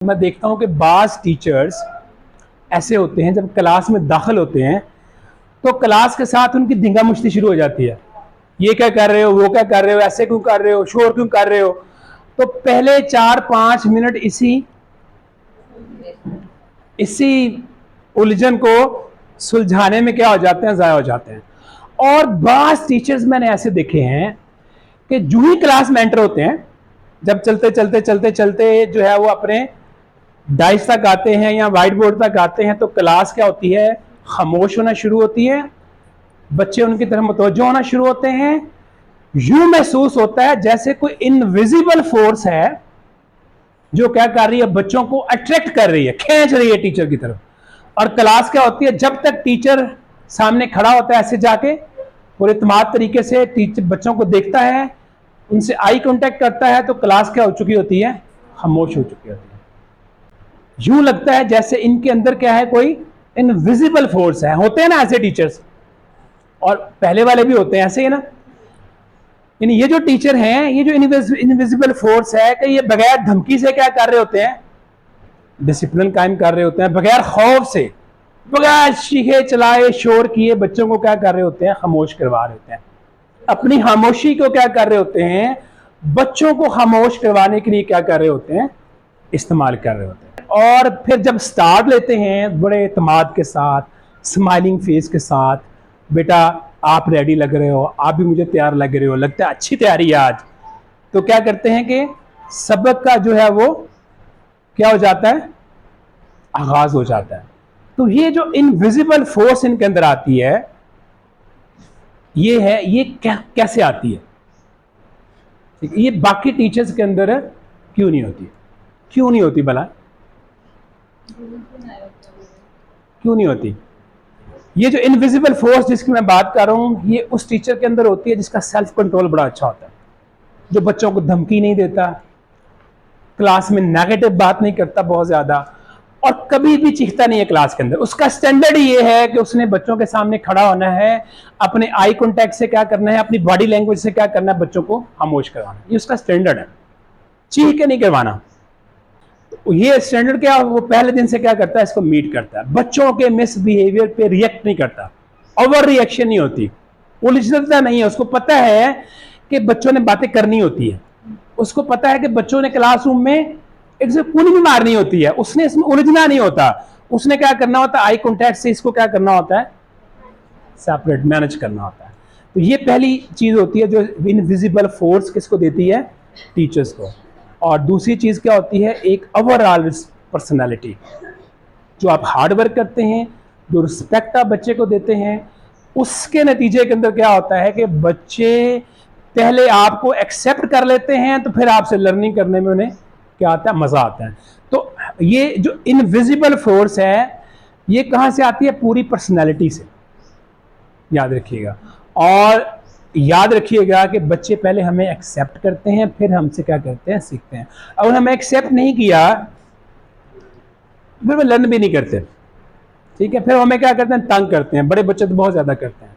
मैं देखता हूँ कि बाज़ टीचर्स ऐसे होते हैं, जब क्लास में दाखिल होते हैं तो क्लास के साथ उनकी धींगा मुश्ती शुरू हो जाती है। ये क्या कर रहे हो, वो क्या कर रहे हो, ऐसे क्यों कर रहे हो, शोर क्यों कर रहे हो। तो पहले 4-5 मिनट इसी उलझन को सुलझाने में क्या हो जाते हैं, ज़ाया हो जाते हैं। और बाज़ टीचर्स मैंने ऐसे देखे हैं कि जो ही क्लास में एंटर होते हैं, जब चलते चलते चलते चलते जो है वो अपने डाइस तक आते हैं या व्हाइट बोर्ड तक आते हैं, तो क्लास क्या होती है, खामोश होना शुरू होती है, बच्चे उनकी तरफ मुतवज्जो होना शुरू होते हैं। यूं महसूस होता है जैसे कोई इनविजिबल फोर्स है जो क्या कर रही है, बच्चों को अट्रैक्ट कर रही है, खींच रही है टीचर की तरफ। और क्लास क्या होती है, जब तक टीचर सामने खड़ा होता है ऐसे जाके पूरे तमाम तरीके से टीचर बच्चों को देखता है, उनसे आई कांटेक्ट करता है, तो क्लास क्या हो चुकी होती है, खामोश हो चुकी होती है। यूं लगता है जैसे इनके अंदर क्या है, कोई इनविजिबल फोर्स है। होते हैं ना ऐसे टीचर्स, और पहले वाले भी होते हैं ऐसे ही ना। यानी ये जो टीचर हैं, ये जो इनविजिबल फोर्स है, कि ये बगैर धमकी से क्या कर रहे होते हैं, डिसिप्लिन कायम कर रहे होते हैं, बगैर खौफ से, बगैर चीखे चलाए शोर किए बच्चों को क्या कर रहे होते हैं, खामोश करवा रहे होते हैं। अपनी खामोशी को क्या कर रहे होते हैं, बच्चों को खामोश करवाने के लिए क्या कर रहे होते हैं, इस्तेमाल कर रहे होते हैं। और फिर जब स्टार्ट लेते हैं बड़े एतमाद के साथ, स्माइलिंग फेस के साथ, बेटा आप रेडी लग रहे हो, आप भी मुझे तैयार लग रहे हो, लगता है अच्छी तैयारी है आज, तो क्या करते हैं कि सबक का जो है वो क्या हो जाता है, आगाज हो जाता है। तो ये जो इनविजिबल फोर्स इनके अंदर आती है, ये है, ये कैसे आती है, ठीक है, ये बाकी टीचर्स के अंदर क्यों नहीं होती, क्यों नहीं होती भला, क्यों नहीं होती। ये जो इनविजिबल फोर्स जिसकी मैं बात कर रहा हूं, ये उस टीचर के अंदर होती है जिसका सेल्फ कंट्रोल बड़ा अच्छा होता है, जो बच्चों को धमकी नहीं देता, क्लास में नेगेटिव बात नहीं करता बहुत ज्यादा, और कभी भी चीखता नहीं है क्लास के अंदर। उसका स्टैंडर्ड ये है कि उसने बच्चों के सामने खड़ा होना है, अपने आई कांटेक्ट से क्या करना है, अपनी बॉडी लैंग्वेज से क्या करना है, बच्चों को खामोश करवाना, ये उसका स्टैंडर्ड है, चीख के नहीं करवाना। ये स्टैंडर्ड क्या, वो पहले दिन से क्या करता है, इसको मीट करता है, बच्चों के मिसबिहेवियर पे रिएक्ट नहीं करता, ओवर रिएक्शन नहीं होती, उलझता नहीं है। उसको पता है कि बच्चों ने बातें करनी होती है, उसको पता है कि बच्चों ने क्लासरूम में एक से कूनी भी मारनी होती है, उसने इसमें उलझना नहीं होता, उसने क्या करना होता है, आई कॉन्टैक्ट से इसको क्या करना होता है, सेपरेट मैनेज करना होता है। तो ये पहली चीज होती है जो इनविजिबल फोर्स किसको देती है, टीचर्स को। और दूसरी चीज क्या होती है, एक ओवरऑल पर्सनालिटी, जो आप हार्ड वर्क करते हैं, जो रिस्पेक्ट आप बच्चे को देते हैं, उसके नतीजे के अंदर क्या होता है कि बच्चे पहले आपको एक्सेप्ट कर लेते हैं, तो फिर आपसे लर्निंग करने में उन्हें क्या आता है, मजा आता है। तो ये जो इनविजिबल फोर्स है, ये कहां से आती है, पूरी पर्सनैलिटी से, याद रखिएगा। और याद रखिएगा कि बच्चे पहले हमें एक्सेप्ट करते हैं, फिर हमसे क्या करते हैं, सीखते हैं। अगर हमें एक्सेप्ट नहीं किया, फिर वो लर्न भी नहीं करते, ठीक है, फिर हमें क्या करते हैं, तंग करते हैं। बड़े बच्चे तो बहुत ज्यादा करते हैं।